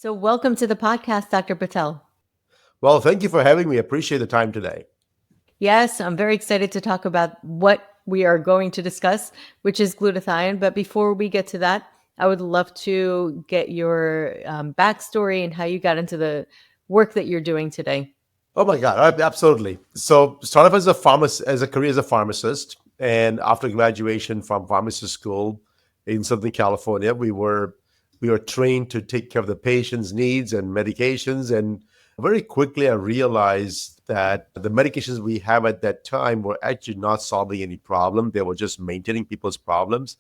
So, welcome to the podcast, Dr. Patel. Well, thank you for having me. I appreciate the time today. Yes, I'm very excited to talk about what we are going to discuss, which is glutathione. But before we get to that, I would love to get your backstory and how you got into the work that you're doing today. Oh my God, absolutely. So, started off as a pharmacist, as a career as a pharmacist, and after graduation from pharmacy school in Southern California, we were trained to take care of the patient's needs and medications. And very quickly, I realized that the medications we have at that time were actually not solving any problem; they were just maintaining people's problems.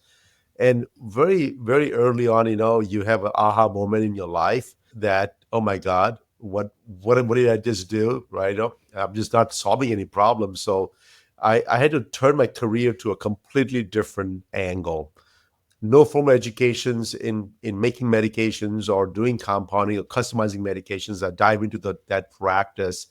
And very, very early on, you have an aha moment in your life that, oh my God, what did I just do? Right? I'm just not solving any problems. So I had to turn my career to a completely different angle. No formal educations in making medications or doing compounding or customizing medications. I dive into that practice.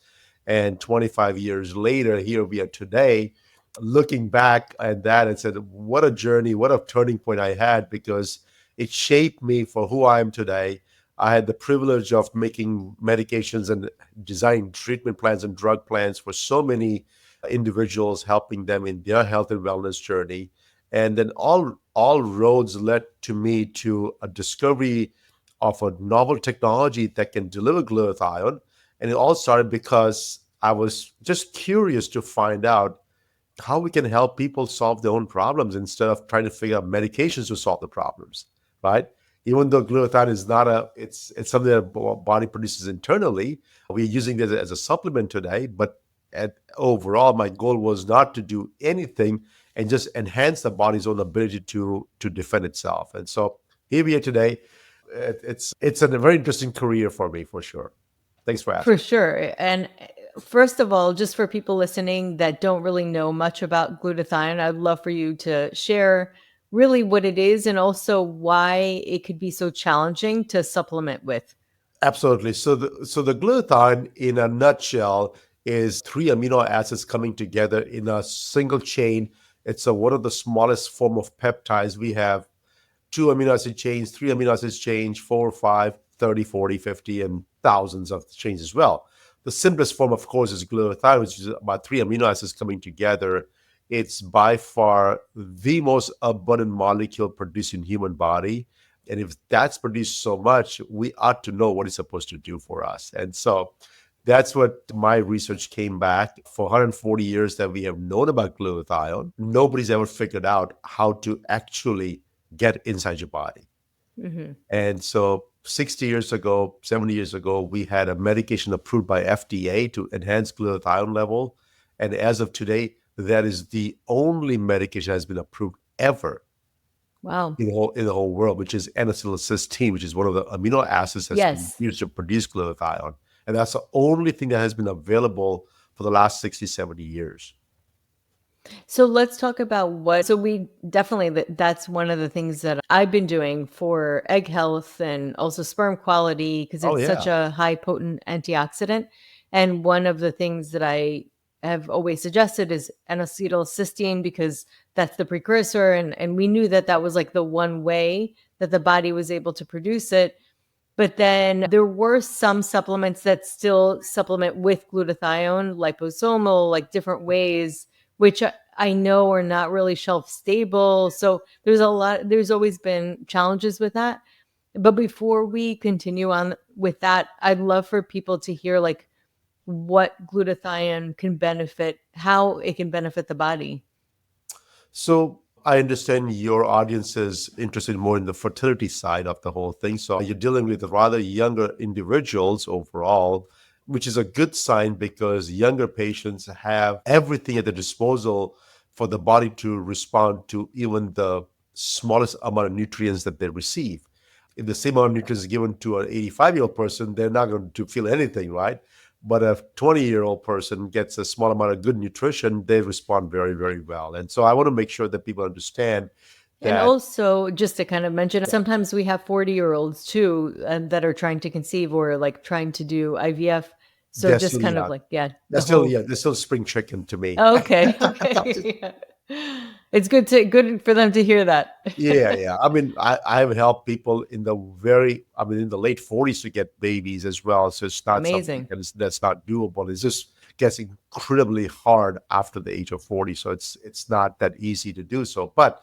And 25 years later, here we are today, looking back at that and said, what a journey, what a turning point I had, because it shaped me for who I am today. I had the privilege of making medications and designing treatment plans and drug plans for so many individuals, helping them in their health and wellness journey. And then all roads led to me to a discovery of a novel technology that can deliver glutathione. And it all started because I was just curious to find out how we can help people solve their own problems instead of trying to figure out medications to solve the problems, right? Even though glutathione is not it's something that body produces internally, we're using it as a supplement today. But overall, my goal was not to do anything and just enhance the body's own ability to defend itself. And so here we are today. It's a very interesting career for me, for sure. Thanks for For asking. sure. And first of all, just for people listening that don't really know much about glutathione, I'd love for you to share really what it is and also why it could be so challenging to supplement with. Absolutely. So the glutathione, in a nutshell, is three amino acids coming together in a single chain. It's one of the smallest form of peptides. We have two amino acid chains, three amino acid chains, 4, 5, 30, 40, 50, and thousands of chains as well. The simplest form, of course, is glutathione, which is about three amino acids coming together. It's by far the most abundant molecule produced in human body. And if that's produced so much, we ought to know what it's supposed to do for us. And so that's what my research came back. For 140 years that we have known about glutathione, nobody's ever figured out how to actually get inside your body. Mm-hmm. And so 60 years ago, 70 years ago, we had a medication approved by FDA to enhance glutathione level. And as of today, that is the only medication that has been approved ever Wow. in the whole world, which is N-acetylcysteine, which is one of the amino acids that's been Yes. used to produce glutathione. And that's the only thing that has been available for the last 60, 70 years. So let's talk about so we definitely, that's one of the things that I've been doing for egg health and also sperm quality because Oh, it's such yeah. a high potent antioxidant. And one of the things that I have always suggested is N-acetylcysteine because that's the precursor. And we knew that that was like the one way that the body was able to produce it. But then there were some supplements that still supplement with glutathione, liposomal, like different ways, which I know are not really shelf stable. So there's always been challenges with that. But before we continue on with that, I'd love for people to hear like what glutathione can benefit, how it can benefit the body. So I understand your audience is interested more in the fertility side of the whole thing. So you're dealing with rather younger individuals overall, which is a good sign because younger patients have everything at their disposal for the body to respond to even the smallest amount of nutrients that they receive. If the same amount of nutrients is given to an 85-year-old person, they're not going to feel anything, right? But a 20-year-old person gets a small amount of good nutrition, they respond very, very well. And so I want to make sure that people understand And that also, just to kind of mention, sometimes we have 40-year-olds too that are trying to conceive or like trying to do IVF. So they're just still kind of young. like, yeah, They're the still, whole. yeah, they're still spring chicken to me. Okay. Okay. Yeah. It's good for them to hear that. Yeah, yeah. I mean, I have helped people in the in the late 40s to get babies as well. So it's not something Amazing. that's not doable. It's just gets incredibly hard after the age of 40. So it's not that easy to do so. But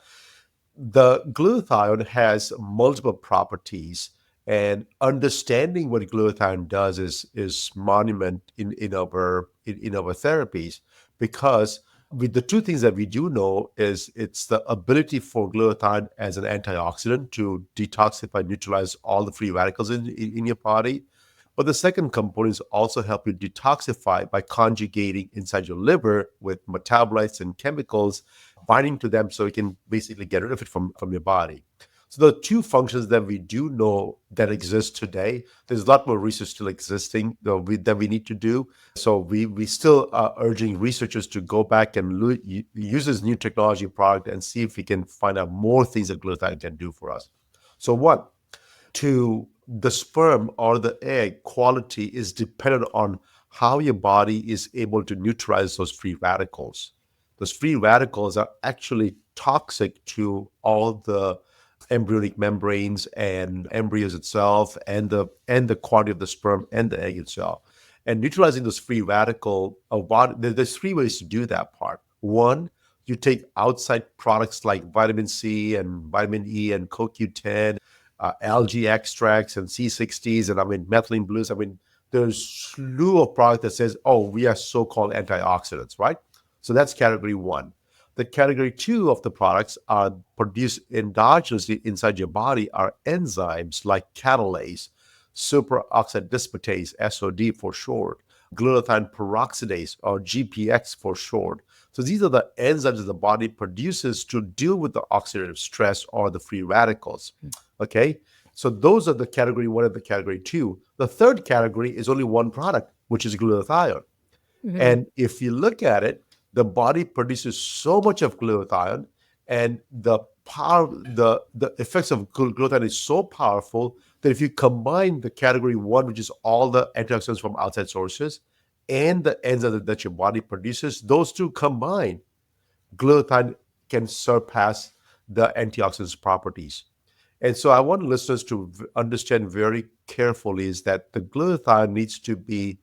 the glutathione has multiple properties, and understanding what glutathione does is monument in our therapies, because with the two things that we do know is it's the ability for glutathione as an antioxidant to detoxify, neutralize all the free radicals in your body. But the second component is also help you detoxify by conjugating inside your liver with metabolites and chemicals, binding to them so you can basically get rid of it from your body. So the two functions that we do know that exist today, there's a lot more research still existing that we need to do. So we still are urging researchers to go back and use this new technology product and see if we can find out more things that glutathione can do for us. So one, to the sperm or the egg quality is dependent on how your body is able to neutralize those free radicals. Those free radicals are actually toxic to all the embryonic membranes and embryos itself, and the quality of the sperm and the egg itself. And neutralizing those free radical there's three ways to do that part. One, you take outside products like vitamin C and vitamin E and CoQ10, algae extracts and C60s, and methylene blues. There's slew of product that says, oh, we are so-called antioxidants, right? So that's category one. The category two of the products are produced endogenously inside your body are enzymes like catalase, superoxide dismutase, SOD for short, glutathione peroxidase, or GPX for short. So these are the enzymes that the body produces to deal with the oxidative stress or the free radicals. Okay, so those are the category one and the category two. The third category is only one product, which is glutathione. Mhm. And if you look at it, the body produces so much of glutathione, and the effects of glutathione is so powerful that if you combine the category one, which is all the antioxidants from outside sources, and the enzymes that your body produces, those two combined, glutathione can surpass the antioxidants properties. And so I want listeners to understand very carefully is that the glutathione needs to be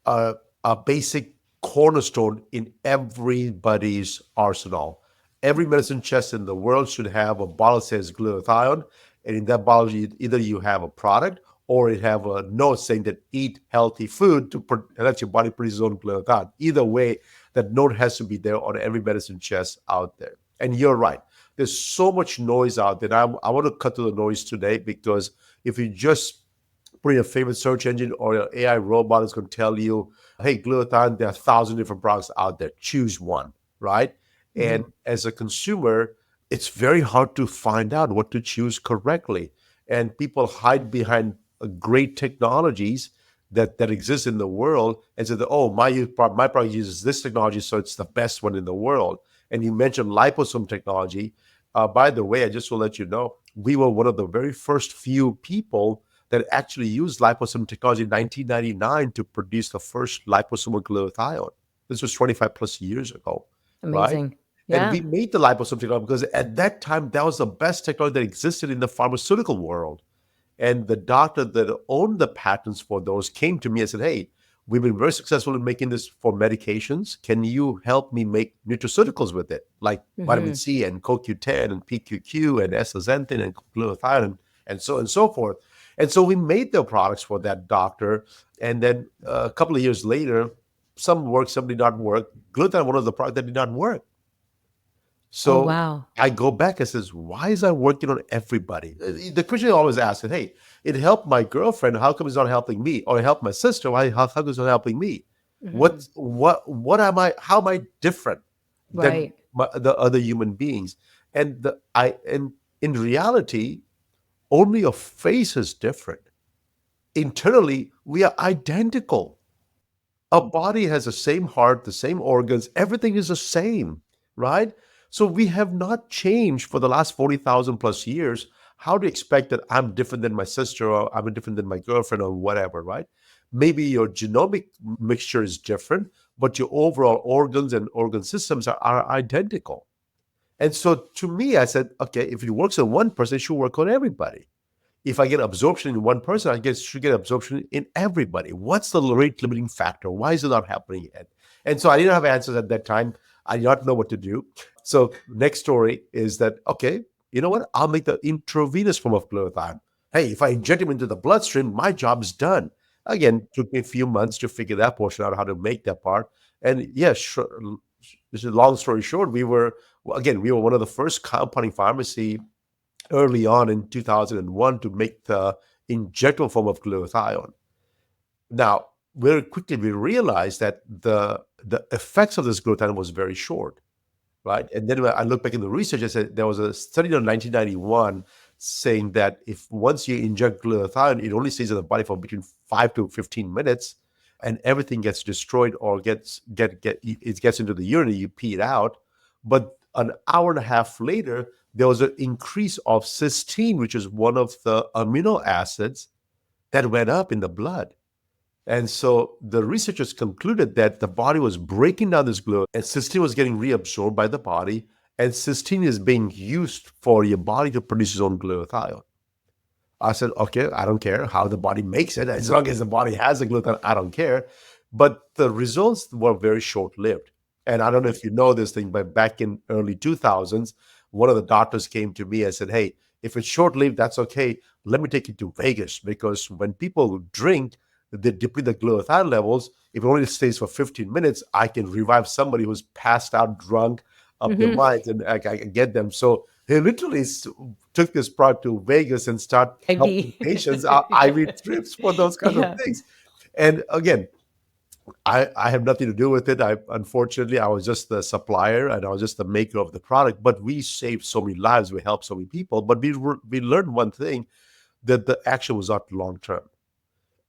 a, a basic cornerstone in everybody's arsenal. Every medicine chest in the world should have a bottle that says glutathione, and in that bottle, either you have a product or it have a note saying that eat healthy food to let your body produce its own glutathione. Either way, that note has to be there on every medicine chest out there. And you're right. There's so much noise out there. I want to cut to the noise today, because if you just put in your favorite search engine, or your AI robot is going to tell you, hey, glutathione, there are 1,000 different products out there. Choose one, right? Mhm. And as a consumer, it's very hard to find out what to choose correctly. And people hide behind great technologies that exist in the world and say that, oh, my product uses this technology, so it's the best one in the world. And you mentioned liposome technology. By the way, I just will let you know, we were one of the very first few people that actually used liposome technology in 1999 to produce the first liposomal glutathione. This was 25 plus years ago, right? Amazing. And Yeah. we made the liposome technology because at that time, that was the best technology that existed in the pharmaceutical world. And the doctor that owned the patents for those came to me and said, hey, we've been very successful in making this for medications. Can you help me make nutraceuticals with it, like vitamin Mhm. C and CoQ10 and PQQ and astaxanthin and glutathione and so forth? And so we made the products for that doctor. And then a couple of years later, some worked, some did not work. Glutathione, one of the products that did not work. Oh, So wow. I go back and says, why is that working on everybody? The question I always asks is, hey, it helped my girlfriend. How come it's not helping me? Or it helped my sister. How come it's not helping me? Mhm. What am I? How am I different than Right. the other human beings? And in reality, only your face is different. Internally, we are identical. Our body has the same heart, the same organs, everything is the same, right? So we have not changed for the last 40,000 plus years. How do you expect that I'm different than my sister, or I'm different than my girlfriend, or whatever, right? Maybe your genomic mixture is different, but your overall organs and organ systems are identical. And so to me, I said, okay, if it works on one person, it should work on everybody. If I get absorption in one person, should get absorption in everybody. What's the rate limiting factor? Why is it not happening yet? And so I didn't have answers at that time. I did not know what to do. So next story is that, okay, you know what? I'll make the intravenous form of glutathione. Hey, if I inject him into the bloodstream, my job is done. Again, it took me a few months to figure that portion out, how to make that part. And yeah, sure, this is a long story short. We were one of the first compounding pharmacy early on in 2001 to make the injectable form of glutathione. Now, very quickly we realized that the effects of this glutathione was very short, right? And then when I look back in the research, I said there was a study in 1991 saying that if once you inject glutathione, it only stays in the body for between 5 to 15 minutes, and everything gets destroyed or it gets into the urine, you pee it out. But an hour and a half later, there was an increase of cysteine, which is one of the amino acids that went up in the blood. And so the researchers concluded that the body was breaking down this glutathione, and cysteine was getting reabsorbed by the body, and cysteine is being used for your body to produce its own glutathione. I said, okay, I don't care how the body makes it. As long as the body has a glutathione, I don't care. But the results were very short-lived. And I don't know if you know this thing, but back in early 2000s, one of the doctors came to me and said, hey, if it's short-lived, that's okay. Let me take you to Vegas, because when people drink, they deplete the glutathione levels. If it only stays for 15 minutes, I can revive somebody who's passed out drunk of their minds, and I can get them. So he literally took this product to Vegas and start helping IV. patients IV trips for those kinds of Yeah. things. And again, I have nothing to do with it. Unfortunately, I was just the supplier and I was just the maker of the product. But we saved so many lives, we helped so many people. But we learned one thing, that the action was not long term.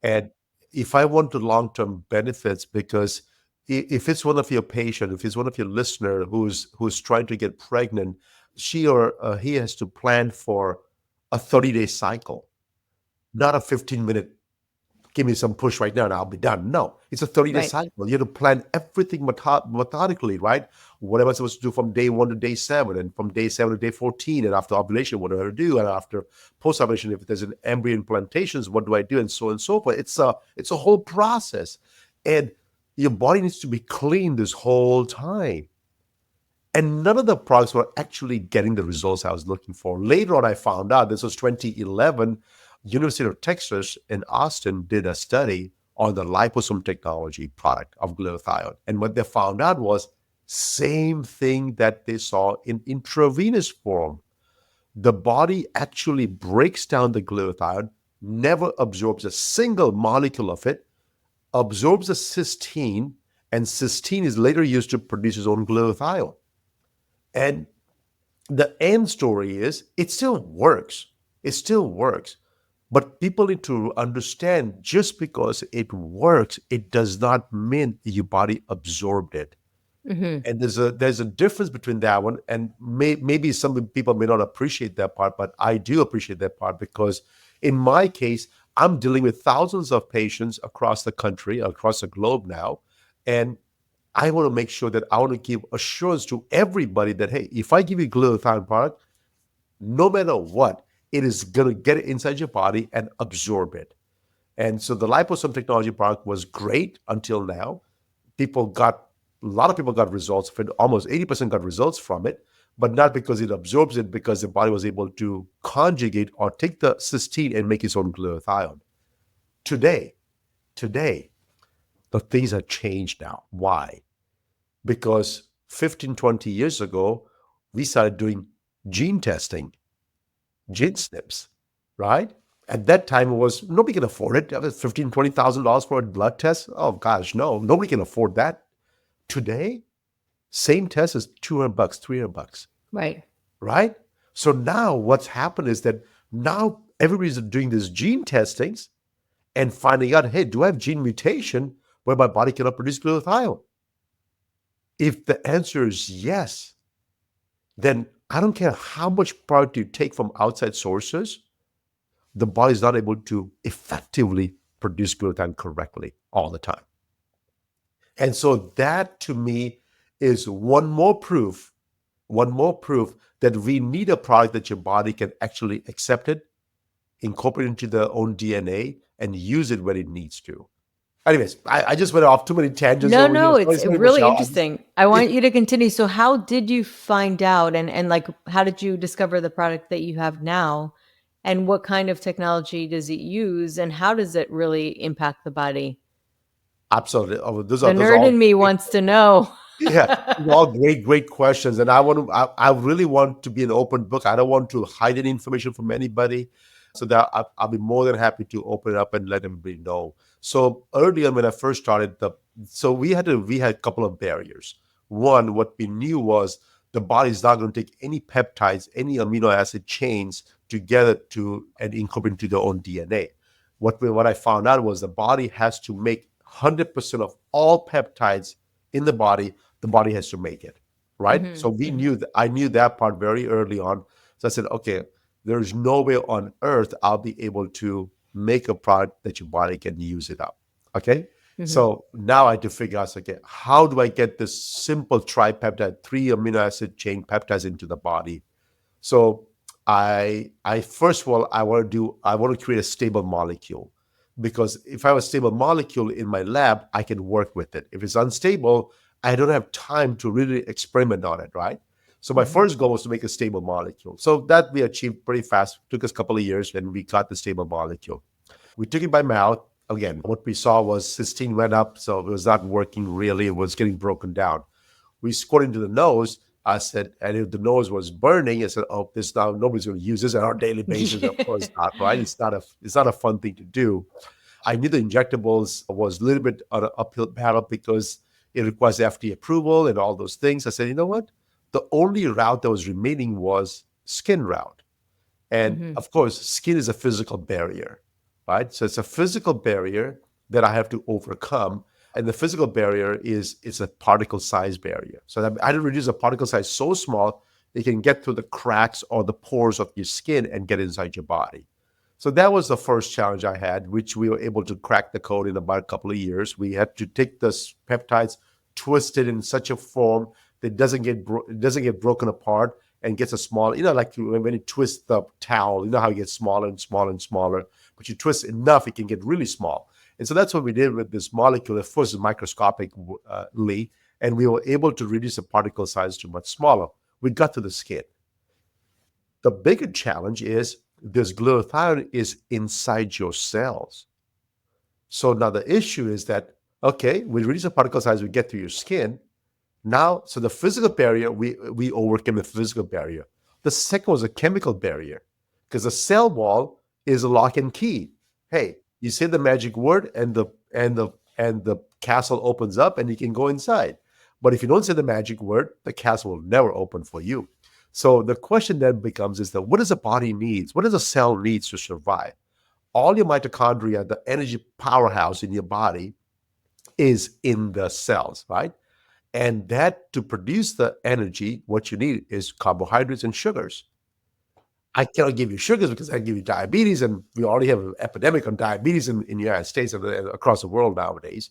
And if I want the long term benefits, because if it's one of your patient, if it's one of your listener who's trying to get pregnant, she or he has to plan for a 30-day cycle, not a 15-minute give me some push right now and I'll be done. No, it's a 30-day Right. cycle. You have to plan everything methodically, right? What am I supposed to do from day 1 to day 7, and from day 7 to day 14, and after ovulation, what do I do? And after post-ovulation, if there's an embryo implantations, what do I do? And so forth. It's a whole process. And your body needs to be clean this whole time. And none of the products were actually getting the results I was looking for. Later on, I found out, this was 2011, University of Texas in Austin did a study on the liposome technology product of glutathione. And what they found out was same thing that they saw in intravenous form. The body actually breaks down the glutathione, never absorbs a single molecule of it, absorbs the cysteine, and cysteine is later used to produce its own glutathione. And the end story is it still works. It still works. But people need to understand, just because it works, it does not mean your body absorbed it. Hmm. And there's a difference between that one. And maybe some people may not appreciate that part, but I do appreciate that part, because in my case, I'm dealing with thousands of patients across the country, across the globe now. And I want to make sure that I want to give assurance to everybody that, hey, if I give you glutathione product, no matter what, it is going to get it inside your body and absorb it. And so the liposome technology product was great until now. A lot of people got results from it. Almost 80% got results from it, but not because it absorbs it, because the body was able to conjugate or take the cysteine and make its own glutathione. Today, today, the things have changed now. Why? Because 15, 20 years ago, we started doing gene testing, gene snips, right? At that time, it was nobody can afford it. That was $15,000, $20,000 for a blood test. Oh gosh, no, nobody can afford that. Today, same test is $200, $300, Right. right? So now what's happened is that now everybody's doing these gene testings and finding out, hey, do I have gene mutation where my body cannot produce glutathione? If the answer is yes, then I don't care how much product you take from outside sources, the body is not able to effectively produce glutathione correctly all the time. And so that to me is one more proof that we need a product that your body can actually accept it, incorporate it into their own DNA, and use it when it needs to. Anyways, I just went off too many tangents No, over here. no, it's Sorry, really Michelle. interesting. I want you to continue. So how did you find out and like how did you discover the product that you have now? And what kind of technology does it use and how does it really impact the body? Absolutely. Oh, The those are nerd all in me great, wants to know. yeah, those are all great questions. And I really want to be an open book. I don't want to hide any information from anybody. So that I'll be more than happy to open it up and let everybody know. So earlier when I first started, so we had a couple of barriers. One, what we knew was the body's not going to take any peptides, any amino acid chains together to and incorporate into their own DNA. What I found out was the body has to make 100% of all peptides in the body has to make it, right? So Mhm, mhm, I knew that part very early on. So I said, okay, there's no way on earth I'll be able to make a product that your body can use it up. Okay. mhm, So now I had to figure out, okay, how do I get this simple tripeptide, 3 amino acid chain peptides into the body? So I first of all I want to create a stable molecule, because if I have a stable molecule in my lab, I can work with it. If it's unstable, I don't have time to really experiment on it, right? So my mhm. first goal was to make a stable molecule. So that we achieved pretty fast. Took us a couple of years, and we got the stable molecule. We took it by mouth. Again, what we saw was cysteine went up, so it was not working really. It was getting broken down. We scored into the nose. I said, and if the nose was burning, I said, "Oh, this now nobody's going to use this on our daily basis." Of course not, right? It's not a fun thing to do. I knew the injectables was a little bit on an uphill battle because it requires FDA approval and all those things. I said, you know what? The only route that was remaining was skin route. And Mhm, of course, skin is a physical barrier, right? So it's a physical barrier that I have to overcome. And the physical barrier is it's a particle size barrier. So that I had to reduce the particle size so small it can get through the cracks or the pores of your skin and get inside your body. So that was the first challenge I had, which we were able to crack the code in about a couple of years. We had to take the peptides, twist it in such a form that it doesn't get broken apart and gets a small, like when you twist the towel, you know how it gets smaller and smaller and smaller, but you twist enough, it can get really small. And so that's what we did with this molecule. At first, microscopically, and we were able to reduce the particle size to much smaller. We got to the skin. The bigger challenge is this glutathione is inside your cells. So now the issue is that, okay, we reduce the particle size, we get to your skin. Now, so the physical barrier, we overcame the physical barrier. The second was a chemical barrier, because the cell wall is a lock and key. Hey, you say the magic word, and the castle opens up, and you can go inside. But if you don't say the magic word, the castle will never open for you. So the question then becomes: is that what does the body needs? What does a cell needs to survive? All your mitochondria, the energy powerhouse in your body, is in the cells, right? And that to produce the energy, what you need is carbohydrates and sugars. I cannot give you sugars because I give you diabetes, and we already have an epidemic on diabetes in the United States and across the world nowadays.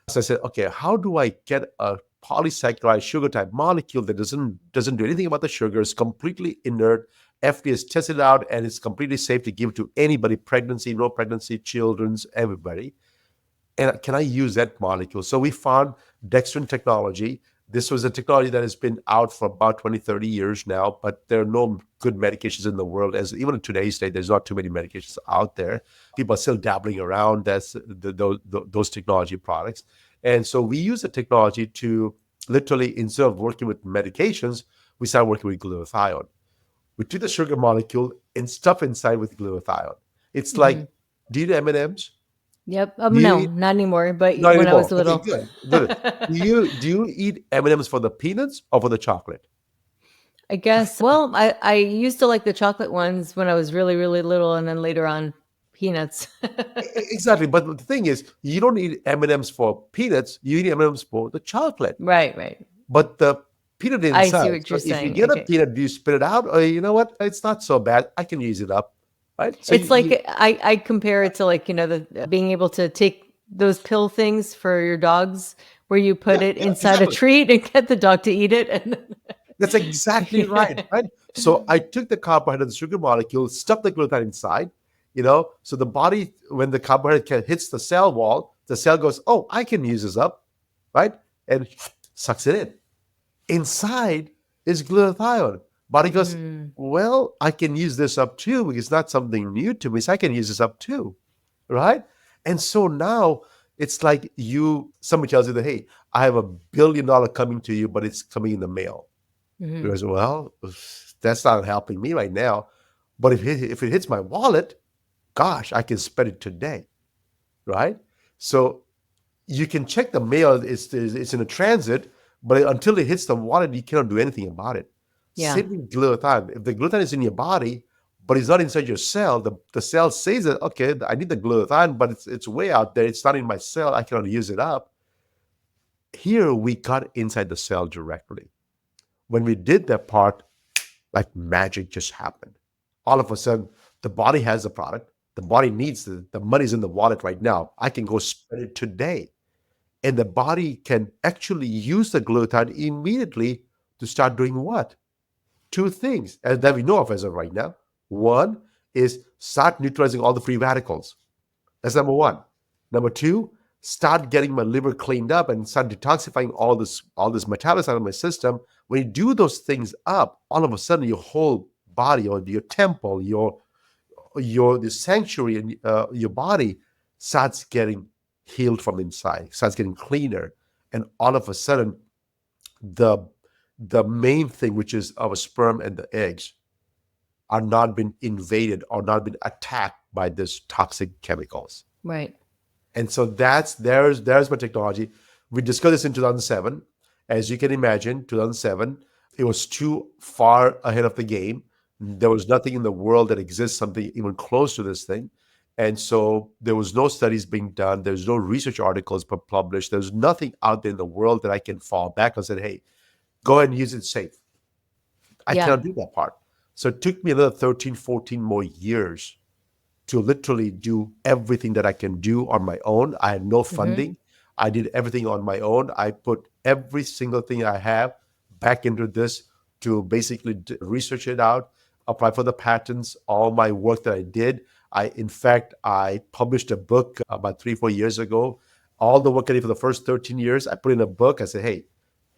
So I said, okay, how do I get a polysaccharide sugar type molecule that doesn't do anything about the sugar, is completely inert, FDA has tested out, and it's completely safe to give to anybody, pregnancy, no pregnancy, children's, everybody. And can I use that molecule? So we found dextrin technology. This was a technology that has been out for about 20, 30 years now, but there are no good medications in the world. As even in today's state, there's not too many medications out there. People are still dabbling around those technology products. And so we use the technology to literally, instead of working with medications, we started working with glutathione. We took the sugar molecule and stuff inside with glutathione. It's like, mhm. do you eat M&Ms? Yep. Do you No, eat not anymore, but not when I anymore. was Okay, little. good, good. Do you eat M&Ms for the peanuts or for the chocolate? I guess. Well, I used to like the chocolate ones when I was really, really little, and then later on, peanuts. Exactly. But the thing is, you don't eat M&Ms for peanuts. You eat M&Ms for the chocolate. Right, right. But the peanut I see inside. what you're So if you saying. get a Okay. peanut, do you spit it out? Or you know what? It's not so bad. I can use it up. right? So It's like I compare it to like, the being able to take those pill things for your dogs where you put yeah, it yeah, inside a exactly. treat and get the dog to eat it. And That's exactly right, yeah. right? So I took the carbohydrate, the sugar molecule, stuffed the glutathione inside, so the body, when the carbohydrate hits the cell wall, the cell goes, oh, I can use this up, right? And sucks it in. Inside is glutathione. Body goes, Mm, well, I can use this up too because it's not something new to me, so I can use this up too, right? And so now it's like somebody tells you that, hey, I have $1 billion coming to you, but it's coming in the mail. mhm. Because, well, that's not helping me right now. But if it hits my wallet, gosh, I can spend it today, right? So you can check the mail; it's in a transit, but until it hits the wallet, you cannot do anything about it. Yeah. Same with glutathione. If the glutathione is in your body, but it's not inside your cell, the cell says that, okay, I need the glutathione, but it's way out there. It's not in my cell. I cannot use it up. Here we got inside the cell directly. When we did that part, like magic just happened. All of a sudden, the body has the product. The body needs the money's in the wallet right now. I can go spend it today. And the body can actually use the glutathione immediately to start doing what? Two things that we know of as of right now. One is start neutralizing all the free radicals. That's number one. Number two, start getting my liver cleaned up and start detoxifying all this metabolism out of my system. When you do those things up, all of a sudden your whole body or your temple, your the sanctuary in your body starts getting healed from inside, starts getting cleaner, and all of a sudden the the main thing, which is our sperm and the eggs, are not been invaded or not been attacked by these toxic chemicals. Right. And so there's my technology. We discussed this in 2007. As you can imagine, 2007, it was too far ahead of the game. There was nothing in the world that exists something even close to this thing. And so there was no studies being done. There's no research articles published. There's nothing out there in the world that I can fall back and say, hey, go ahead and use it safe. I Yeah. cannot do that part. So it took me another 13, 14 more years to literally do everything that I can do on my own. I had no Hmm. funding. I did everything on my own. I put every single thing I have back into this to basically research it out, apply for the patents, all my work that I did. In fact, I published a book about 3, 4 years ago. All the work I did for the first 13 years, I put in a book. I said, hey,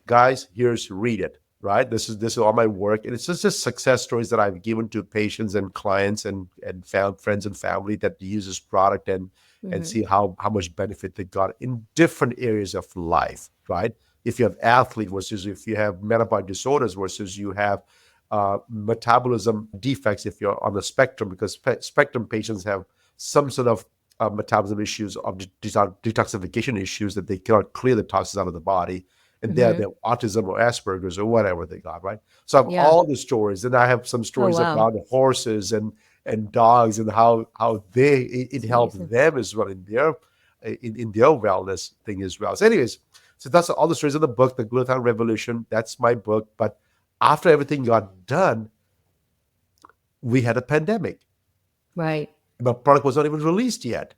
guys, here's read it, right? This is all my work, and it's just success stories that I've given to patients and clients and friends and family that use this product and Hmm. see how much benefit they got in different areas of life, right? If you have athlete versus if you have metabolic disorders versus you have metabolism defects if you're on the spectrum, because spectrum patients have some sort of metabolism issues of detoxification issues that they cannot clear the toxins out of the body, and they Hmm. have autism or Asperger's or whatever they got, right? So I have Yeah. all the stories, and I have some Oh, stories wow. about horses and dogs and how it It's helps amazing. them as well in their wellness thing as well. So, anyways, so that's all the stories of the book, The Glutathione Revolution. That's my book. But after everything got done, we had a pandemic. Right. The product was not even released yet.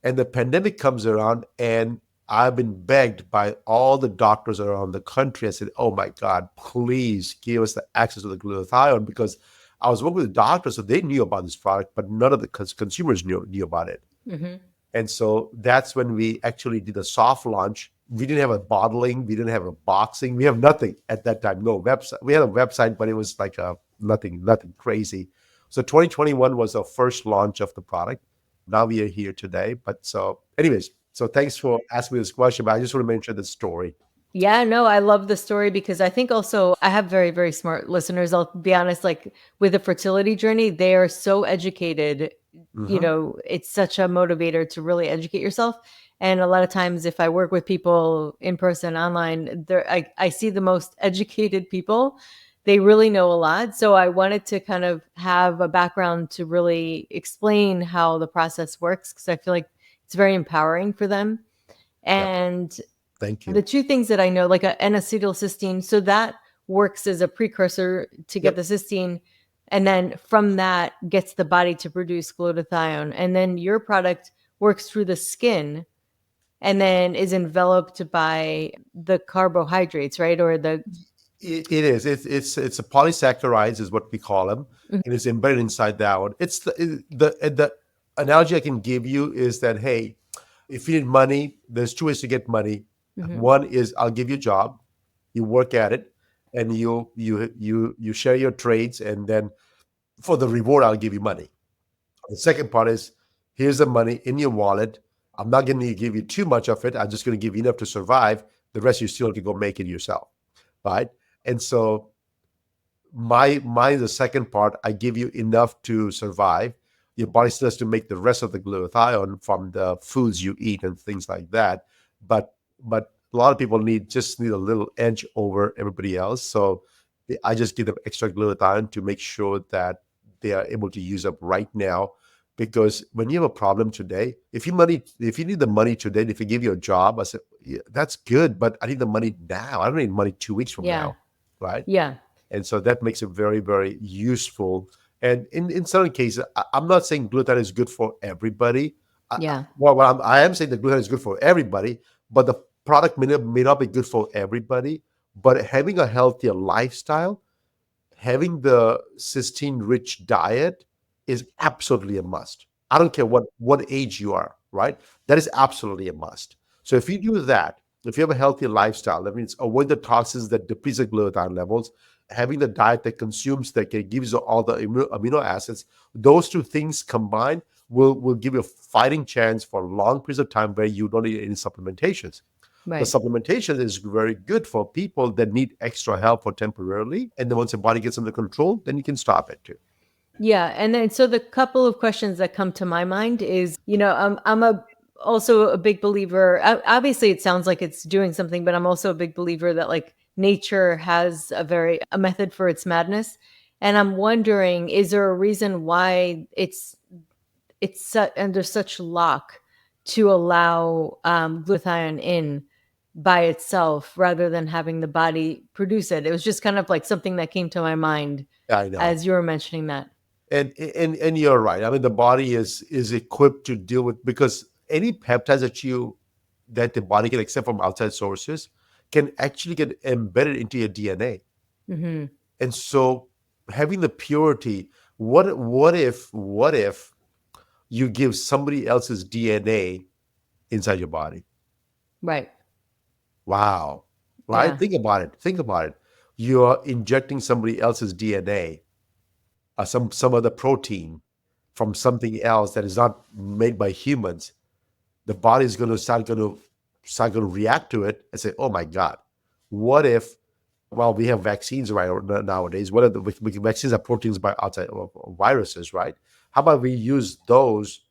And the pandemic comes around, and I've been begged by all the doctors around the country. I said, oh my God, please give us the access to the glutathione, because I was working with doctors, so they knew about this product, but none of the consumers knew about it. Hmm. And so that's when we actually did a soft launch. We didn't have a bottling, we didn't have a boxing, we have nothing at that time. No website. We had a website, but it was like nothing crazy. So 2021 was our first launch of the product. Now we are here today. But so, anyways, so thanks for asking me this question. But I just want to mention the story. Yeah, no, I love the story because I think also I have very, very smart listeners. I'll be honest, like with the fertility journey, they are so educated. Hmm. It's such a motivator to really educate yourself. And a lot of times, if I work with people in person, online, I see the most educated people. They really know a lot. So I wanted to kind of have a background to really explain how the process works because I feel like it's very empowering for them. Yep. And Thank the you. two things that I know, like an acetylcysteine, so that works as a precursor to get Yep. the cysteine. And then from that gets the body to produce glutathione. And then your product works through the skin and then is enveloped by the carbohydrates, right? Or the It is. It's a polysaccharides is what we call them, and it's embedded inside that one. It's the analogy I can give you is that, hey, if you need money, there's two ways to get money. Mhm. One is I'll give you a job, you work at it, and you share your trades, and then for the reward I'll give you money. The second part is here's the money in your wallet. I'm not going to give you too much of it. I'm just going to give you enough to survive. The rest you still can go make it yourself, right? And so my the second part, I give you enough to survive. Your body still has to make the rest of the glutathione from the foods you eat and things like that. But a lot of people need a little edge over everybody else. So I just give them extra glutathione to make sure that they are able to use up right now. Because when you have a problem today, if you need the money today, if you give you a job, I said, yeah, that's good, but I need the money now. I don't need money 2 weeks from Yeah. now, right? Yeah. And so that makes it very, very useful. And in certain cases, I'm not saying glutathione is good for everybody. Yeah. I am saying that glutathione is good for everybody, but the product may not be good for everybody. But having a healthier lifestyle, having the cysteine rich diet is absolutely a must. I don't care what age you are, right? That is absolutely a must. So if you do that, if you have a healthier lifestyle, that means avoid the toxins that deplete the glutathione levels, having the diet that consumes that can gives you all the amino acids, those two things combined will give you a fighting chance for long periods of time where you don't need any supplementations. The Right. supplementation is very good for people that need extra help for temporarily. And then once the body gets under control, then you can stop it too. Yeah, and then so the couple of questions that come to my mind is, I'm a also a big believer. Obviously, it sounds like it's doing something, but I'm also a big believer that like nature has a method for its madness. And I'm wondering, is there a reason why under such lock to allow glutathione in by itself rather than having the body produce it? It was just kind of like something that came to my mind I know. as you were mentioning that. And you're right. I mean, the body is equipped to deal with because any peptides that the body can accept from outside sources can actually get embedded into your DNA. Hmm. And so having the purity, what if you give somebody else's DNA inside your body? Right. Wow. Right? Yeah. Think about it. Think about it. You're injecting somebody else's DNA, some other protein from something else that is not made by humans. The body is going to start going to react to it and say, "Oh my God, what if?" Well, we have vaccines right nowadays. What are the vaccines are proteins by outside of viruses, right? How about we use those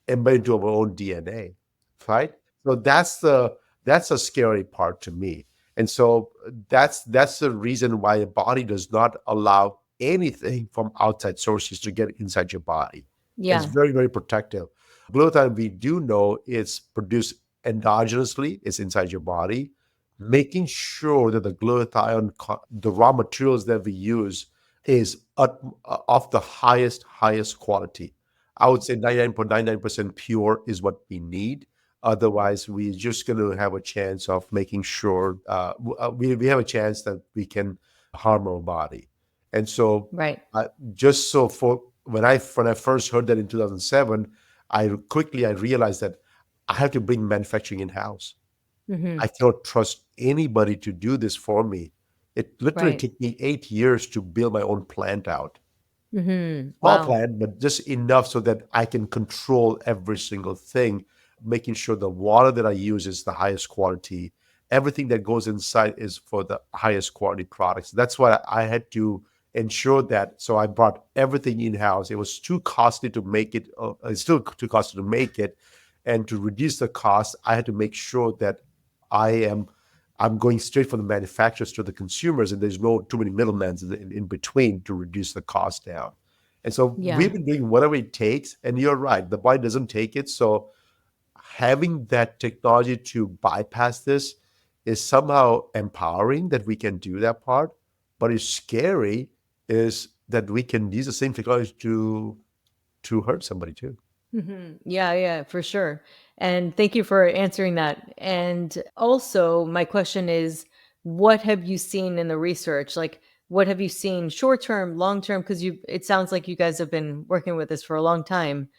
embedded into our own DNA, right? So that's a scary part to me. And so that's the reason why the body does not allow anything from outside sources to get inside your body. It's Yeah. very, very protective. Glutathione, we do know it's produced endogenously, it's inside your body. Making sure that the glutathione, the raw materials that we use, is of the highest quality. I would say 99.99% pure is what we need. Otherwise, we're just going to have a chance of making sure we have a chance that we can harm our body. And so, Right. just so for when I first heard that in 2007, I realized that I have to bring manufacturing in house. Hmm. I cannot trust anybody to do this for me. It literally Right. took me 8 years to build my own plant out. Hmm. Small Wow. plan, but just enough so that I can control every single thing, making sure the water that I use is the highest quality. Everything that goes inside is for the highest quality products. That's why I had to ensure that. So I brought everything in house. It was too costly to make it. It's still too costly to make it, and to reduce the cost, I had to make sure that I am I'm going straight from the manufacturers to the consumers, and there's no too many middlemen in between to reduce the cost down. And so we've Yeah. been doing whatever it takes. And you're right, the body doesn't take it. So having that technology to bypass this is somehow empowering that we can do that part. But it's scary is that we can use the same technology to hurt somebody too. Yeah, yeah, for sure. And thank you for answering that. And also, my question is, what have you seen in the research? Like, what have you seen short term, long term? Because it sounds like you guys have been working with this for a long time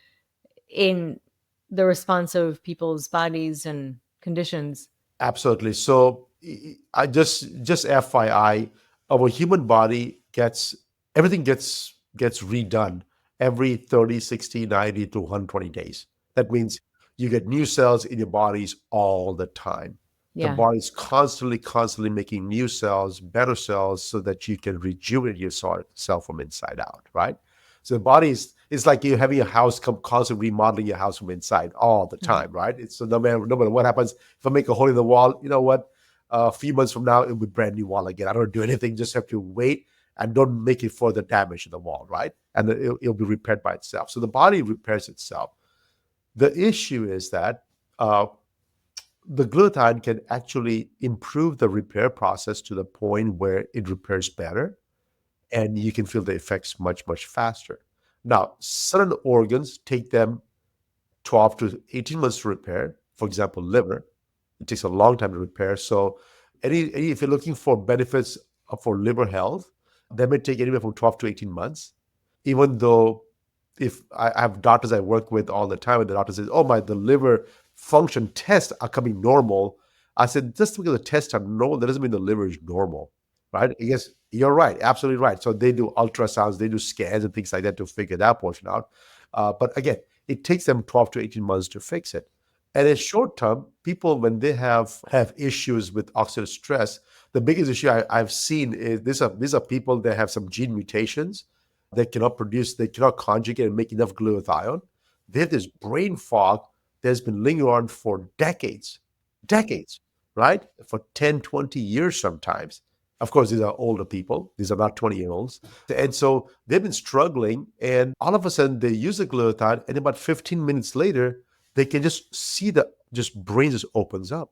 in the response of people's bodies and conditions. Absolutely. So I just FYI, our human body gets everything gets redone every 30, 60, 90 to 120 days. That means you get new cells in your bodies all the time. The Yeah. body's constantly making new cells, better cells, so that you can rejuvenate yourself from inside out, right? So the body is it's like you having a house constantly remodeling your house from inside all the Mhm. time, right? It's so no matter what happens, if I make a hole in the wall, you know what? A few months from now, it'll be brand new wall again. I don't do anything; just have to wait and don't make it further damage to the wall, right? And then it'll be repaired by itself. So the body repairs itself. The issue is that uh, the glutathione can actually improve the repair process to the point where it repairs better and you can feel the effects much faster. Now, certain organs take them 12 to 18 months to repair. For example, liver, it takes a long time to repair. So, if you're looking for benefits for liver health, that may take anywhere from 12 to 18 months. Even though if I have doctors I work with all the time, and the doctor says, "Oh my, the liver function tests are coming normal." I said, "Just because the tests are normal, that doesn't mean the liver is normal, right?" I guess you're right, absolutely right. So they do ultrasounds, they do scans and things like that to figure that portion out. But again, it takes them 12 to 18 months to fix it. And in short term, people when they have issues with oxidative stress, the biggest issue I've seen is these are people that have some gene mutations they cannot conjugate and make enough glutathione. They have this brain fog that's been lingering on for decades, right? For 10, 20 years sometimes. Of course, these are older people. These are not 20-year-olds. And so they've been struggling. And all of a sudden, they use the glutathione. And about 15 minutes later, they can just see the just brain just opens up.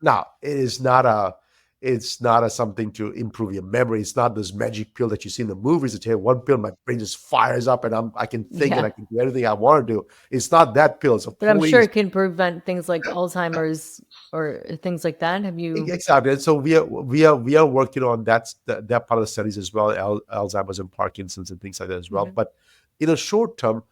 Now, it's not a something to improve your memory. It's not this magic pill that you see in the movies that take one pill, my brain just fires up and I can think and Yeah. I can do anything I want to do. It's not that pill. It's a But I'm fully sure it can prevent things like Alzheimer's or things like that. Have you? exactly. And so we are working on that part of the studies as well, Alzheimer's and Parkinson's and things like that as well. Mhm. But in a short term,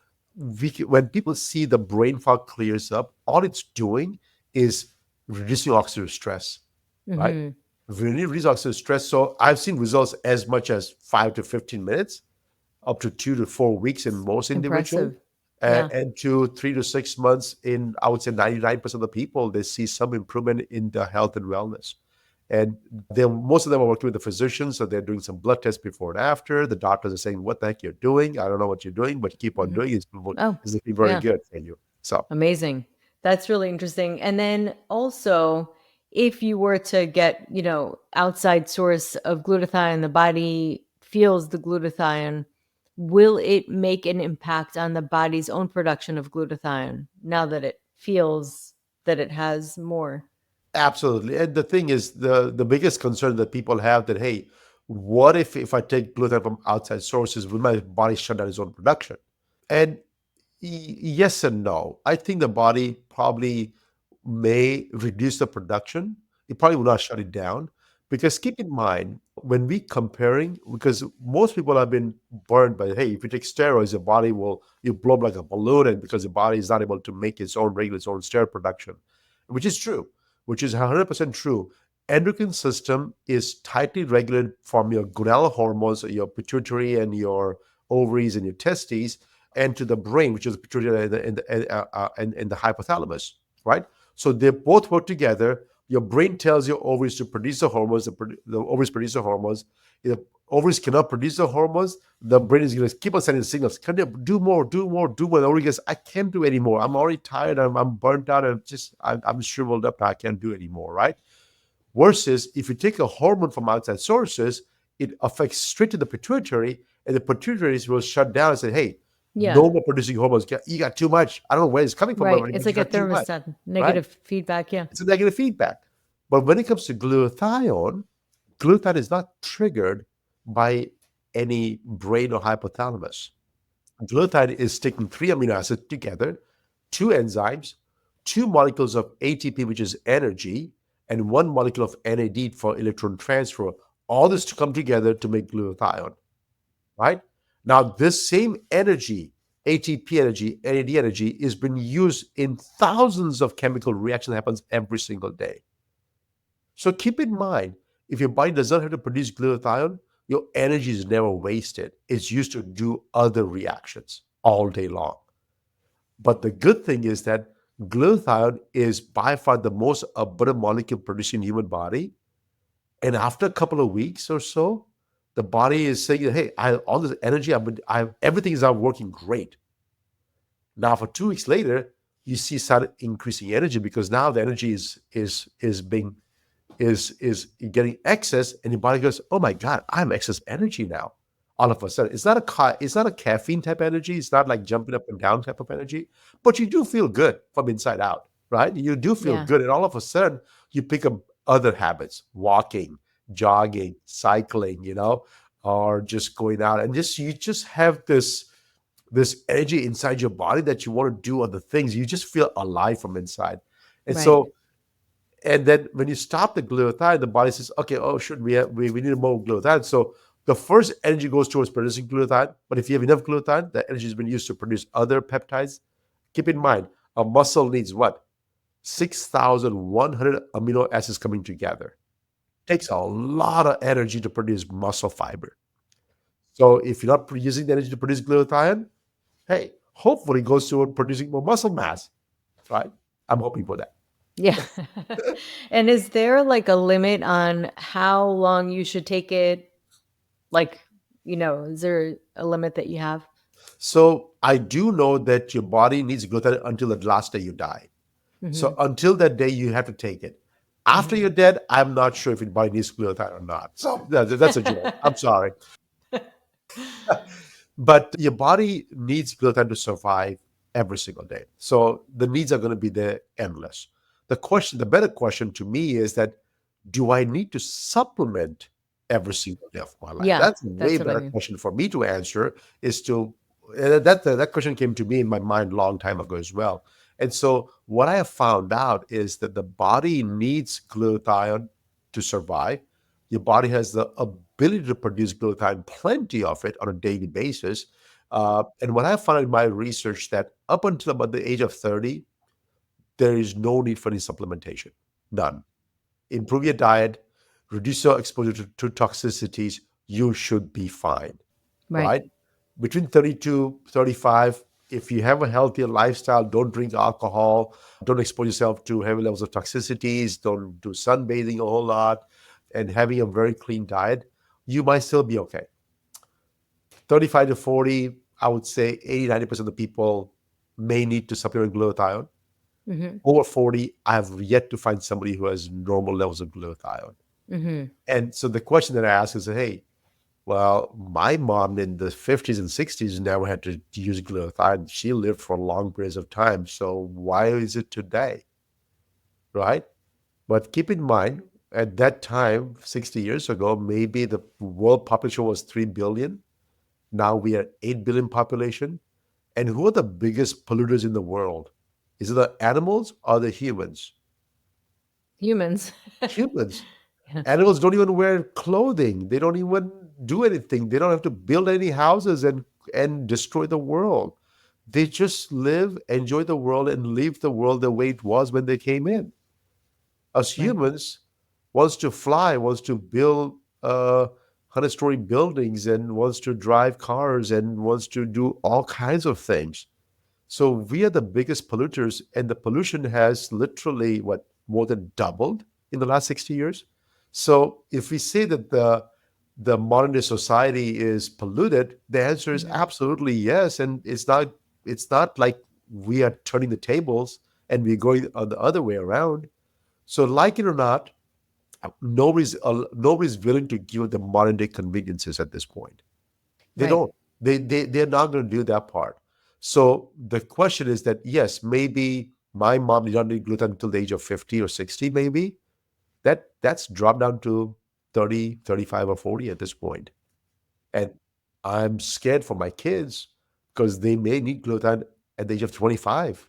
when people see the brain fog clears up, all it's doing is reducing oxidative stress, right? Mhm. Really reduce oxidative stress. So I've seen results as much as 5 to 15 minutes, up to 2 to 4 weeks in most individuals, Impressive. Yeah. and to 3 to 6 months in, I would say, 99% of the people, they see some improvement in their health and wellness. And most of them are working with the physicians, so they're doing some blood tests before and after. The doctors are saying, "What the heck you're doing? I don't know what you're doing, but keep on Mhm. doing it. Oh, It's looking very yeah. good for you." So Amazing. That's really interesting. And then also, if you were to get, outside source of glutathione, the body feels the glutathione, will it make an impact on the body's own production of glutathione now that it feels that it has more? absolutely. And the thing is, the biggest concern that people have that, hey, what if I take glutathione from outside sources, will my body shut down its own production? And yes and no. I think the body probably may reduce the production. It probably will not shut it down. Because keep in mind, when we comparing, because most people have been burned by, hey, if you take steroids, your body will, you blow up like a balloon, and because the body is not able to make its own steroid production, which is true, which is 100% true. Endocrine system is tightly regulated from your gonadal hormones, your pituitary and your ovaries and your testes, and to the brain, which is the pituitary and the hypothalamus, right? So they both work together. Your brain tells your ovaries to produce the hormones. The ovaries produce the hormones. If ovaries cannot produce the hormones, the brain is going to keep on sending signals. Can you do more, do more, do more? The ovary goes, I can't do anymore. I'm already tired. I'm burnt out. I'm shriveled up. I can't do anymore, right? Versus if you take a hormone from outside sources, it affects straight to the pituitary, and the pituitary will shut down and say, "Hey, Yeah. no more producing hormones. You got too much. I don't know where it's coming from, Right. but It's you like a got too much." thermostat, Right? negative feedback. Yeah. It's a negative feedback. But when it comes to glutathione, glutathione is not triggered by any brain or hypothalamus. Glutathione is sticking three amino acids together, two enzymes, two molecules of ATP, which is energy, and one molecule of NAD for electron transfer. All this to come together to make glutathione, right? Now, this same energy, ATP energy, NAD energy, is being used in thousands of chemical reactions that happens every single day. So keep in mind, if your body does not have to produce glutathione, your energy is never wasted. It's used to do other reactions all day long. But the good thing is that glutathione is by far the most abundant molecule produced in the human body. And after a couple of weeks or so, the body is saying, "Hey, I all this energy, everything is now working great." Now, for 2 weeks later, you see start increasing energy because now the energy is getting excess, and your body goes, "Oh my God, I have excess energy now." All of a sudden, it's not a caffeine type energy. It's not like jumping up and down type of energy, but you do feel good from inside out, right? You do feel Yeah. good, and all of a sudden, you pick up other habits: walking, jogging, cycling, or just going out, and just you just have this energy inside your body that you want to do other things. You just feel alive from inside, and Right. so and then when you stop the glutathione, the body says, okay, oh, should we need more glutathione. So the first energy goes towards producing glutathione. But if you have enough glutathione, that energy has been used to produce other peptides. Keep in mind, a muscle needs what? 6,100 amino acids coming together. It takes a lot of energy to produce muscle fiber. So if you're not using the energy to produce glutathione, hey, hopefully it goes toward producing more muscle mass, right? I'm hoping for that. Yeah. And is there like a limit on how long you should take it? Like, is there a limit that you have? So I do know that your body needs glutathione until the last day you die. So Hmm. until that day, you have to take it. After Hmm. you're dead, I'm not sure if your body needs glutathione or not. So that's a joke. I'm sorry. But your body needs glutathione to survive every single day. So the needs are going to be there endless. The better question to me is that do I need to supplement every single day of my life? Yeah, That's a way that's what I better mean. question for me to answer. Is to that question came to me in my mind a long time ago as well. And so what I have found out is that the body needs glutathione to survive. Your body has the ability to produce glutathione, plenty of it on a daily basis. And what I found in my research that up until about the age of 30, there is no need for any supplementation. None. Improve your diet, reduce your exposure to toxicities, you should be fine, Right. right? Between 30 to 35, if you have a healthier lifestyle, don't drink alcohol, don't expose yourself to heavy levels of toxicities, don't do sunbathing a whole lot, and having a very clean diet, you might still be okay. 35 to 40, I would say 80, 90% of the people may need to supplement glutathione. Hmm. Over 40, I have yet to find somebody who has normal levels of glutathione. Hmm. And so the question that I ask is, hey, well, my mom in the 50s and 60s never had to use glutathione. She lived for long periods of time. So why is it today? Right? But keep in mind, at that time, 60 years ago, maybe the world population was 3 billion. Now we are 8 billion population. And who are the biggest polluters in the world? Is it the animals or the humans? Humans. Humans. Yeah. Animals don't even wear clothing. They don't even do anything. They don't have to build any houses and destroy the world. They just live, enjoy the world, and leave the world the way it was when they came in. Us Right. humans wants to fly, wants to build 100-story buildings, and wants to drive cars, and wants to do all kinds of things. So we are the biggest polluters, and the pollution has literally what more than doubled in the last 60 years. So if we say that the modern day society is polluted, the answer is Hmm. absolutely yes. And it's not like we are turning the tables and we're going on the other way around. So like it or not, nobody's willing to give the modern day conveniences at this point. They Right. don't. They're not going to do that part. So the question is that yes, maybe my mom did not need gluten until the age of 50 or 60, maybe. That's dropped down to 30, 35, or 40 at this point. And I'm scared for my kids because they may need glutathione at the age of 25.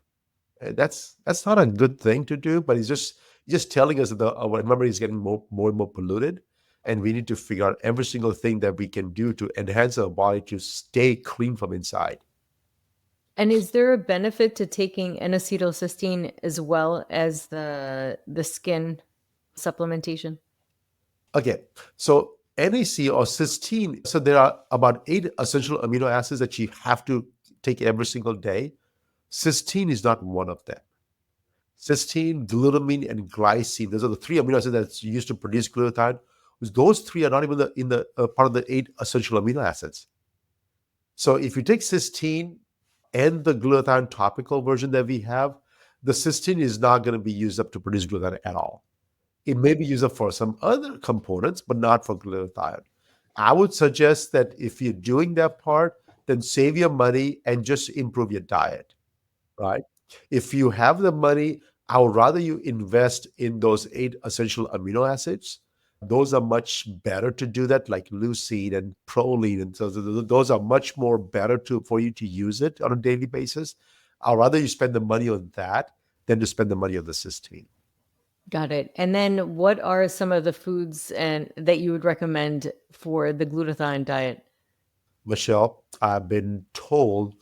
And that's not a good thing to do, but it's just telling us that our memory is getting more and more polluted, and we need to figure out every single thing that we can do to enhance our body to stay clean from inside. And is there a benefit to taking N-acetylcysteine as well as the skin supplementation? Okay, so NAC or cysteine, so there are about 8 essential amino acids that you have to take every single day. Cysteine is not one of them. Cysteine, glutamine, and glycine. Those are the three amino acids that's used to produce glutathione. Those three are not even in the part of the 8 essential amino acids. So if you take cysteine and the glutathione topical version that we have, the cysteine is not going to be used up to produce glutathione at all. It may be used up for some other components, but not for glutathione. I would suggest that if you're doing that part, then save your money and just improve your diet, right? If you have the money, I would rather you invest in those 8 essential amino acids. Those are much better to do that, like leucine and proline, and so those are much more better for you to use it on a daily basis. I'd rather you spend the money on that than to spend the money on the cysteine. Got it. And then what are some of the foods and that you would recommend for the glutathione diet? Michelle, I've been told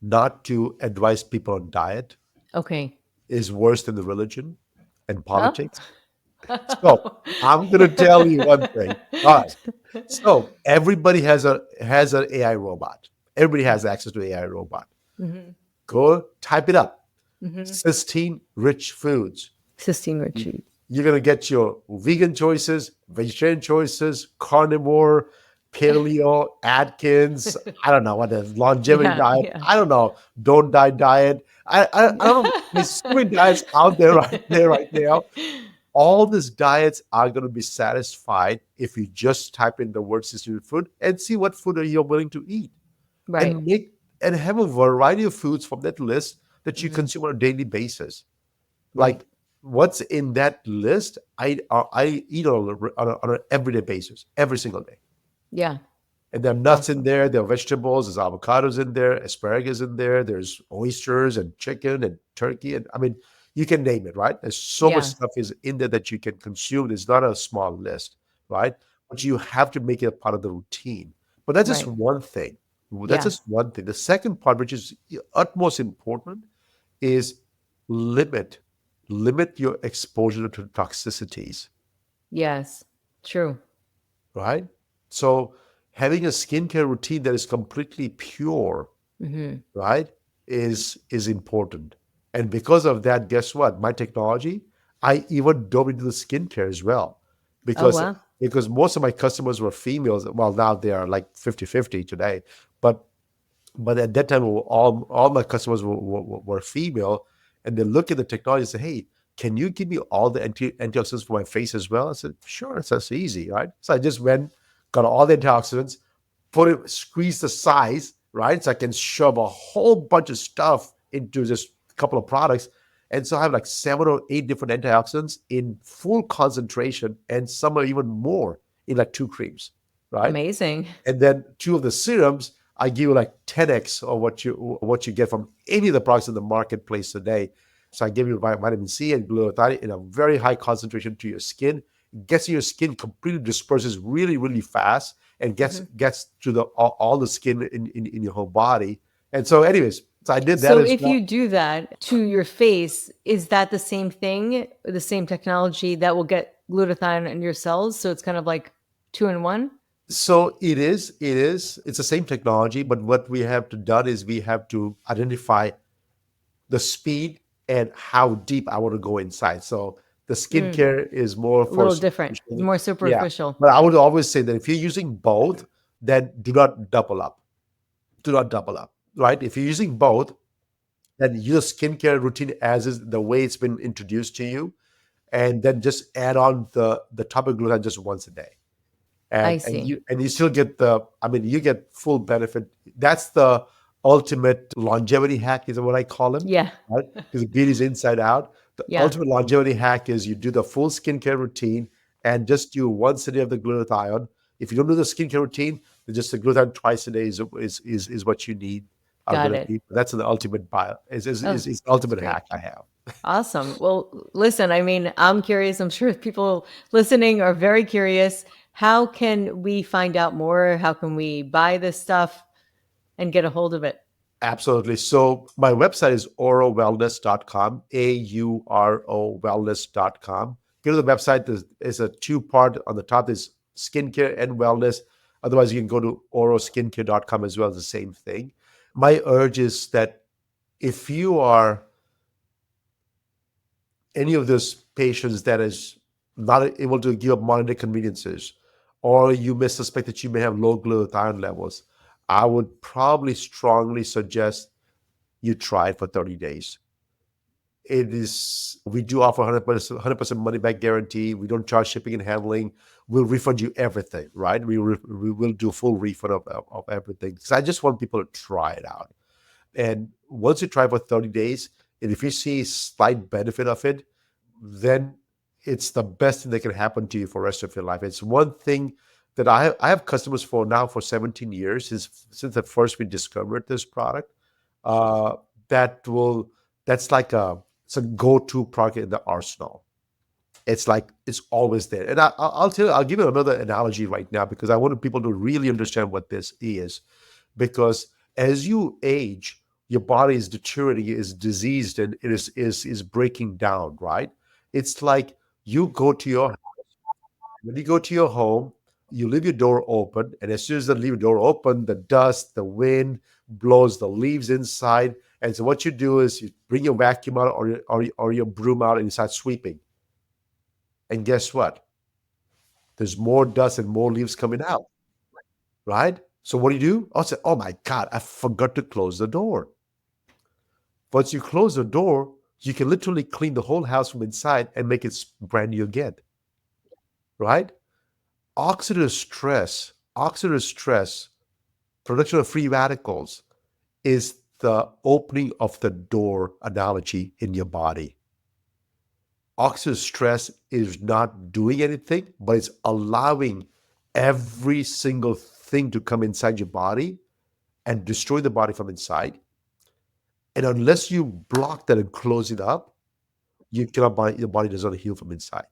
not to advise people on diet Okay. is worse than the religion and Oh. politics. So I'm going to tell you one thing. All right. So everybody has an AI robot. Everybody has access to AI robot. Mm-hmm. Go type it up. Mm-hmm. Cysteine rich foods. Cysteine rich foods. You're going to get your vegan choices, vegetarian choices, carnivore, paleo, Atkins. I don't know what the longevity Yeah, diet. yeah. I don't know. Don't die diet. I don't know. There's so many diets out there right now. All these diets are going to be satisfied if you just type in the word system food and see what food are you willing to eat, Right. and have a variety of foods from that list that you Mm-hmm. consume on a daily basis. Right. Like what's in that list, I eat on an everyday basis, every single day. Yeah. And there are nuts in Awesome. there, there are vegetables, there's avocados in there, asparagus in there, there's oysters and chicken and turkey. And I mean, you can name it, right? There's so much Yeah. stuff is in there that you can consume. It's not a small list, right? But you have to make it a part of the routine. But that's just Right. one thing. That's Yeah. just one thing. The second part, which is utmost important, is limit limit your exposure to toxicities, Yes. True. right? So having a skincare routine that is completely pure, Mm-hmm. right, is important. And because of that, guess what? My technology, I even dove into the skincare as well, Oh, because wow. most of my customers were females. Well, now they are like 50-50 today, but at that time, all my customers were female, and they look at the technology and say, "Hey, can you give me all the antioxidants for my face as well?" I said, "Sure, that's easy, right?" So I just went, got all the antioxidants, put it, squeeze the size, right? So I can shove a whole bunch of stuff into just a couple of products. And so I have like 7 or 8 different antioxidants in full concentration, and some are even more in like 2 creams, right? Amazing. And then 2 of the serums, I give you like 10x of what you get from any of the products in the marketplace today. So I give you vitamin C and glutathione in a very high concentration to your skin. It gets in your skin, completely disperses really, really fast, and gets Mm-hmm. gets to all the skin in your whole body. And so, anyways, so I did that So as if well. you do that to your face, is that the same thing, the same technology that will get glutathione in your cells? So it's kind of like 2 in 1? So it's the same technology, but what we have to done is we have to identify the speed and how deep I want to go inside. So the Mm, skincare is more a for little different, superficial. more Yeah. superficial. But I would always say that if you're using both, then do not double up. Do not double up, right? If you're using both, then use skincare routine as is the way it's been introduced to you, and then just add on the topical glutathione just once a day, I and see. you still get you get full benefit. That's the ultimate longevity hack, is what I call them, Yeah. right? Because the beauty is inside out. The Yeah. ultimate longevity hack is you do the full skincare routine and just do once a day of the glutathione. If you don't do the skincare routine, Just the glutathione twice a day is what you need are Got going to it. be. That's the ultimate bio Oh, is the that's ultimate great. hack I have. Awesome. Well, listen, I mean, I'm curious. I'm sure people listening are very curious. How can we find out more? How can we buy this stuff and get a hold of it? Absolutely. So my website is aurowellness.com, AURO wellness.com. Go to the website. There's a two-part. On the top is skincare and wellness. Otherwise, you can go to oroskincare.com as well. It's the same thing. My urge is that if you are any of those patients that is not able to give up modern conveniences, or you may suspect that you may have low glutathione levels, I would probably strongly suggest you try it for 30 days. It is, we do offer 100% money back guarantee. We don't charge shipping and handling. We'll refund you everything, right? We will do full refund of everything. Because I just want people to try it out. And once you try for 30 days, and if you see slight benefit of it, then it's the best thing that can happen to you for the rest of your life. It's one thing that I have customers for now for 17 years since at first we discovered this product. Uh, that will that's like it's a go-to product in the arsenal. It's like it's always there. And I'll tell you, I'll give you another analogy right now because I want people to really understand what this is. Because as you age, your body is deteriorating, is diseased, and it is breaking down, right? It's like you go to your when you go to your home, you leave your door open, and as soon as you leave your door open, the dust, the wind blows the leaves inside. And so what you do is you bring your vacuum out or your broom out and you start sweeping. And guess what? There's more dust and more leaves coming out, right? So what do? I say, oh my God, I forgot to close the door. Once you close the door, you can literally clean the whole house from inside and make it brand new again, right? Oxidative stress, production of free radicals is the opening of the door analogy in your body. Oxidative stress is not doing anything, but it's allowing every single thing to come inside your body and destroy the body from inside. And unless you block that and close it up, you cannot your body does not heal from inside,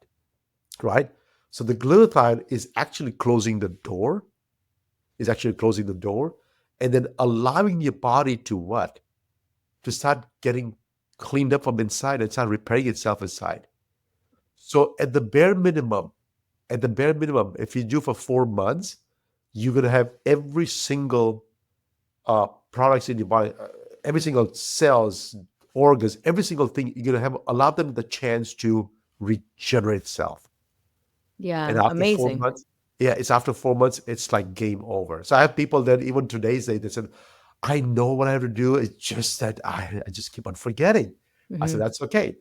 right? So the glutathione is actually closing the door, and then allowing your body to what? To start getting cleaned up from inside and start repairing itself inside. So at the bare minimum, if you do for 4 months, you're gonna have every single products in your body, every single cells, organs, every single thing. You're gonna have allow them the chance to regenerate itself. And Yeah, after four amazing. months, yeah, it's after 4 months, it's like game over. So I have people that even today say they said, I know what I have to do. It's just that I just keep on forgetting. I said, Hmm. that's okay.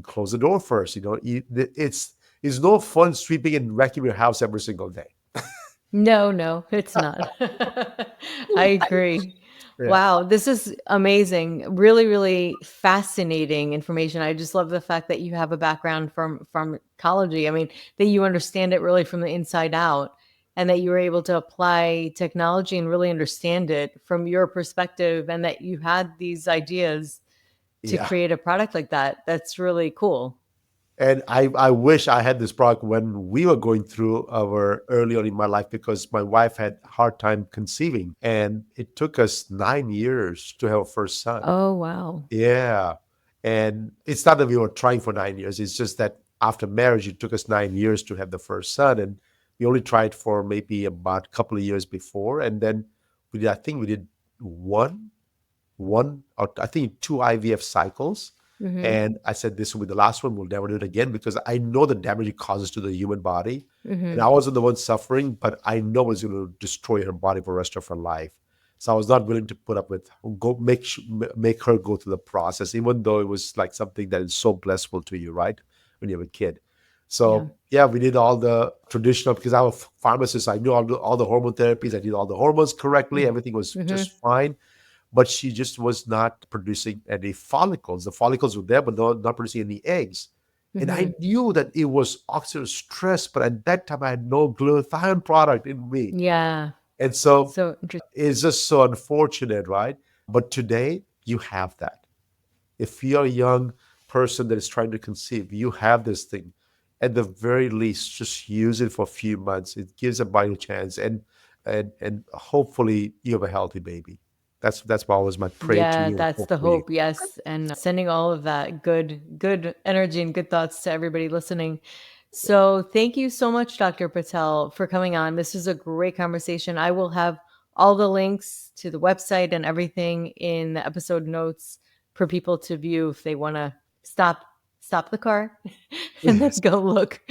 Close the door first. It's no fun sweeping and vacuuming your house every single day. No, no, it's not. I agree. Yeah. Wow, this is amazing. Really, really fascinating information. I just love the fact that you have a background from pharmacology. I mean, that you understand it really from the inside out and that you were able to apply technology and really understand it from your perspective and that you had these ideas to Yeah. create a product like that. That's really cool. And I wish I had this product when we were going through our early on in my life because my wife had a hard time conceiving. And it took us 9 years to have a first son. Oh, wow. Yeah. And it's not that we were trying for 9 years. It's just that after marriage, it took us 9 years to have the first son. And we only tried for maybe about a couple of years before. And then I think we did one or I think two IVF cycles. Mhm. And I said, this will be the last one. We'll never do it again because I know the damage it causes to the human body. And I Mhm. wasn't the one suffering, but I know it's going to destroy her body for the rest of her life. So I was not willing to put up with make her go through the process, even though it was like something that is so blissful to you, right? When you have a kid. Yeah. So yeah, we did all the traditional because I was a pharmacist. I knew all the hormone therapies. I did all the hormones correctly. Everything was Mhm. just fine, but she just was not producing any follicles. The follicles were there, but not producing any eggs. And I Mhm. knew that it was oxidative stress, but at that time I had no glutathione product in me. Yeah. And so So interesting. it's just so unfortunate, right? But today you have that. If you're a young person that is trying to conceive, you have this thing. At the very least, just use it for a few months. It gives a body a chance, and hopefully you have a healthy baby. That's always my prayer to Yeah, you and that's hope the for you. hope. Yes. And sending all of that good energy and good thoughts to everybody listening. So thank you so much, Dr. Patel, for coming on. This is a great conversation. I will have all the links to the website and everything in the episode notes for people to view if they want to stop stop the car and then Yes. go look.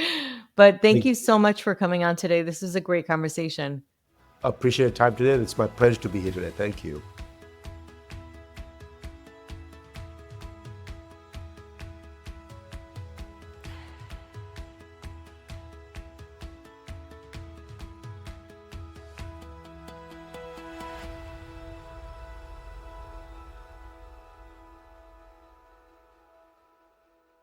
But thank Thank you you. so much for coming on today. This is a great conversation. I appreciate your time today. It's my pleasure to be here today. Thank you.